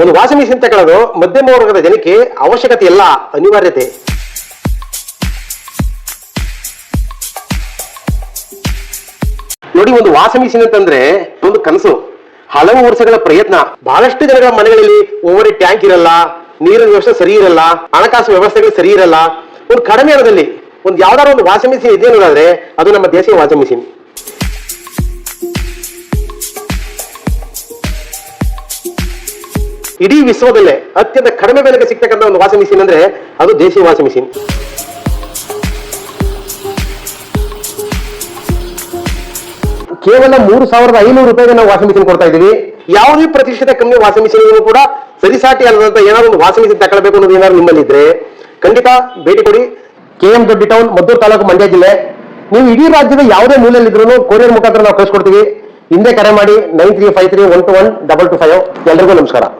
ಒಂದು washing machine ತಗೊಳ್ಳೋದು ಮಧ್ಯಮ ವರ್ಗದ ಜನಕ್ಕೆ ಅವಶ್ಯಕತೆ ಇಲ್ಲ, ಅನಿವಾರ್ಯತೆ. ನೋಡಿ, ಒಂದು ವಾಷಿಂಗ್ ಮಿಷಿನ್ ಅಂತಂದ್ರೆ ಒಂದು ಕನಸು, ಹಲವು ವರ್ಷಗಳ ಪ್ರಯತ್ನ. ಬಹಳಷ್ಟು ಜನಗಳ ಮನೆಗಳಲ್ಲಿ ಓವರ್ ಟ್ಯಾಂಕ್ ಇರಲ್ಲ, ನೀರಿನ ವ್ಯವಸ್ಥೆ ಸರಿ ಇರಲ್ಲ, ಹಣಕಾಸು ವ್ಯವಸ್ಥೆಗಳು ಸರಿ ಇರಲ್ಲ. ಒಂದು ಕಡಿಮೆ ಹಣದಲ್ಲಿ ಒಂದು ಯಾವ್ದಾದ್ರು ಒಂದು ವಾಷಿಂಗ್ ಮಿಷಿನ್ ಇದೆ ಅನ್ನೋದಾದ್ರೆ ಅದು ನಮ್ಮ ದೇಶೀಯ ವಾಷಿಂಗ್ ಮಿಷಿನ್. ಇಡೀ ವಿಶ್ವದಲ್ಲೇ ಅತ್ಯಂತ ಕಡಿಮೆ ಬೆಲೆಗೆ ಸಿಗ್ತಕ್ಕಂಥ ಒಂದು ವಾಷಿಂಗ್ ಮಿಷಿನ್ ಅಂದ್ರೆ ಅದು ದೇಶೀಯ ವಾಷಿಂಗ್ ಮಿಷಿನ್. ಕೇವಲ 3,500 ರೂಪಾಯಿಗೆ ನಾವು ವಾಷಿಂಗ್ ಮಿಷಿನ್ ಕೊಡ್ತಾ ಇದೀವಿ. ಯಾವುದೇ ಪ್ರತಿಷ್ಠಿತ ಕಂಪನಿ ವಾಷಿಂಗ್ ಮಿಷಿನ್ ಕೂಡ ಸರಿಸಾಟಿ ಅಲ್ಲದಂತ ಏನಾದ್ರು ಒಂದು ವಾಷಿಂಗ್ ಮಿಷಿನ್ ತಗೊಳ್ಬೇಕು ಅನ್ನೋದು ಏನಾದ್ರು ನಿಮ್ಮಲ್ಲಿ ಇದ್ರೆ ಖಂಡಿತ ಭೇಟಿ ಕೊಡಿ. KM ದೊಡ್ಡಿ ಟೌನ್, ಮದ್ದೂರು ತಾಲೂಕು, ಮಂಡ್ಯ ಜಿಲ್ಲೆ. ನೀವು ಇಡೀ ರಾಜ್ಯದ ಯಾವುದೇ ಮೂಲೆಯಲ್ಲಿದ್ರು ಕೊರಿಯರ್ ಮುಖಾಂತರ ನಾವು ಕಳಿಸ್ಕೊಡ್ತೀವಿ. ಹಿಂದೆ ಕರೆ ಮಾಡಿ 9353121225. ಎಲ್ರಿಗೂ ನಮಸ್ಕಾರ.